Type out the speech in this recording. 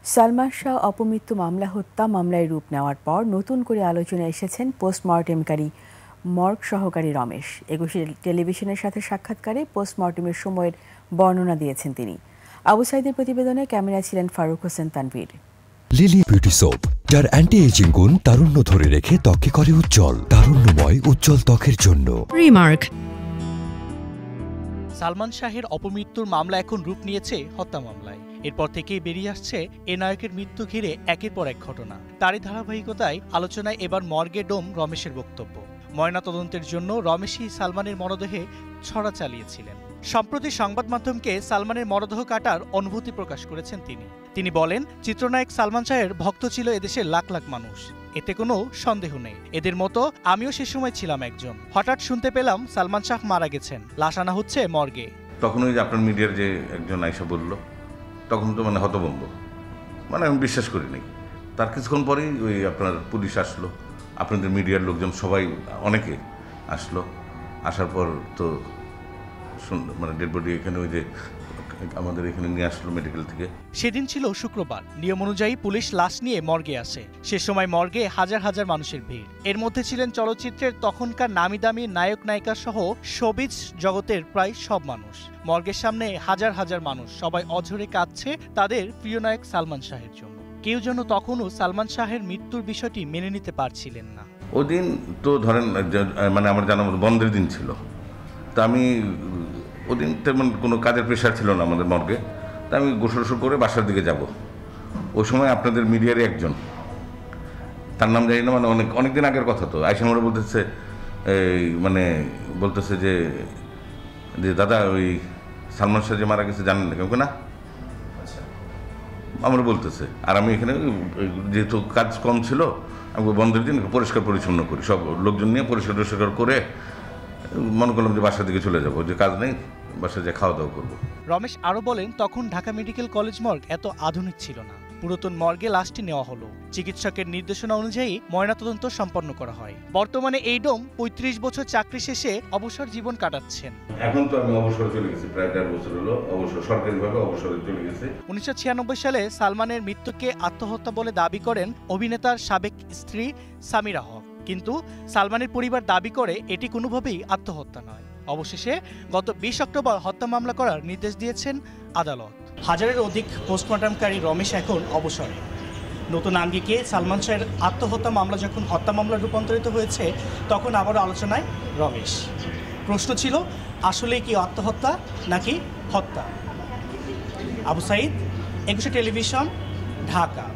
সালমান শাহ অপমৃত্যু মামলা হত্যা মামলায় রূপ নেওয়ার পর নতুন করে আলোচনায় এসেছেন পোস্টমর্টেমকারী মর্গ সহকারী রমেশ। একুশে টেলিভিশনের সাথে সাক্ষাৎকারে পোস্টমর্টেমের সময়ের বর্ণনা দিয়েছেন তিনি। আবু সাইদের প্রতিবেদনে ক্যামেরায় ছিলেন Faruk Hossain Tanvir. Lily beauty soap, যার অ্যান্টি এজিং গুণ তারুণ্য ধরে রেখে ত্বককে করে উজ্জ্বল। তারুণ্যময় উজ্জ্বল ত্বকের জন্য রিমার্ক। সালমান শাহের অপমৃত্যুর মামলা এখন রূপ নিয়েছে হত্যা মামলায়। এরপর থেকেই বেরিয়ে আসছে এ নায়কের মৃত্যু ঘিরে একের পর এক ঘটনা। তারই ধারাবাহিকতায় আলোচনায় এবার মর্গে ডোম রমেশের বক্তব্য। ময়নাতদন্তের জন্য রমেশই সালমানের মরদেহে ছড়া চালিয়েছিলেন। সম্প্রতি সংবাদ মাধ্যমকে সালমানের মরদেহ কাটার অনুভূতি প্রকাশ করেছেন তিনি বলেন, চিত্রনায়ক সালমান শাহের ভক্ত ছিল এদেশের লাখ লাখ মানুষ, এতে কোনো সন্দেহ নেই। এদের মতো আমিও সে সময় ছিলাম একজন। হঠাৎ শুনতে পেলাম সালমান শাহ মারা গেছেন, লাশ আনা হচ্ছে মর্গে। তখন ওই যে আপনার মিডিয়ার যে একজন আইসা বলল, তখন তো হতভম্ব, আমি বিশ্বাস করিনি। তার কিছুক্ষণ পরেই ওই আপনার পুলিশ আসলো, আপনাদের মিডিয়ার লোকজন সবাই অনেকে আসলো। আসার পর তো ডেড বডি এখানে ওই যে আমাদের এখানে নিয়ে আসলো মেডিকেল থেকে। সেদিন ছিল শুক্রবার। নিয়ম অনুযায়ী পুলিশ লাশ নিয়ে মর্গে আসে। সে সময় মর্গে হাজার হাজার মানুষের ভিড়। এর মধ্যে ছিলেন চলচ্চিত্রের তখনকার নামি দামি নায়ক নায়িকা সহ শোবিজ জগতের প্রায় সব মানুষ। মর্গের সামনে হাজার হাজার মানুষ, সবাই অঝরে কাঁদছে তাদের প্রিয় নায়ক সালমান শাহের জন্য। কেউ যেন তখনও সালমান শাহের মৃত্যুর বিষয়টি মেনে নিতে পারছিলেন না। ওই দিন তো ধরেন আমার জানা মতো বন্ধের দিন ছিল। তা আমি ওদিন তেমন কোনো কাজের প্রেশার ছিল না আমাদের মর্গে। তা আমি গোসল করে বাসার দিকে যাব। ওই সময় আপনাদের মিডিয়ারই একজন, তার নাম জানি না, অনেক দিন আগের কথা, তো আইসা আমরা বলতেছে বলতেছে যে দাদা ওই সালমান শাহ যে মারা গেছে জানেন না? কেউ না আমরা বলতেছে। আর আমি এখানে যেহেতু কাজ কম ছিল, আমি বন্ধের দিন পরিষ্কার পরিচ্ছন্ন করি, সব লোকজন নিয়ে পরিষ্কার করে মনে করলাম যে বাসার দিকে চলে যাবো, যে কাজ নেই, বাসায় যে খাওয়া দাওয়া করবো। রমেশ আরো বলেন, তখন ঢাকা মেডিকেল কলেজ মর্গ এত আধুনিক ছিল না। পুরাতন মর্গে লাশটি নেওয়া হলো। চিকিৎসকের নির্দেশনা অনুযায়ী ময়নাতদন্ত সম্পন্ন করা হয়। বর্তমানে এই ডোম ৩৫ বছর চাকরি শেষে অবসর জীবন কাটাচ্ছেন। এখন তো আমি অবসরে চলে গেছি, প্রায় ১.৫ বছর হলো অবসর, সরকারিভাবে অবসরে চলে গেছি। ১৯৯৬ সালে সালমানের মৃত্যুকে আত্মহত্যা বলে দাবি করেন অভিনেতার সাবেক স্ত্রী সামিরা হক। কিন্তু সালমানের পরিবার দাবি করে এটি কোনোভাবেই আত্মহত্যা নয়। অবশেষে গত ২০ অক্টোবর হত্যা মামলা করার নির্দেশ দিয়েছেন আদালত। হাজারের অধিক পোস্টমর্টমকারী রমেশ এখন অবসরে। নতুন আঙ্গিকে সালমান শাহের আত্মহত্যা মামলা যখন হত্যা মামলা রূপান্তরিত হয়েছে, তখন আবারও আলোচনায় রমেশ। প্রশ্ন ছিল, আসলে কি আত্মহত্যা নাকি হত্যা? আবু সাইদ, একুশে টেলিভিশন, ঢাকা।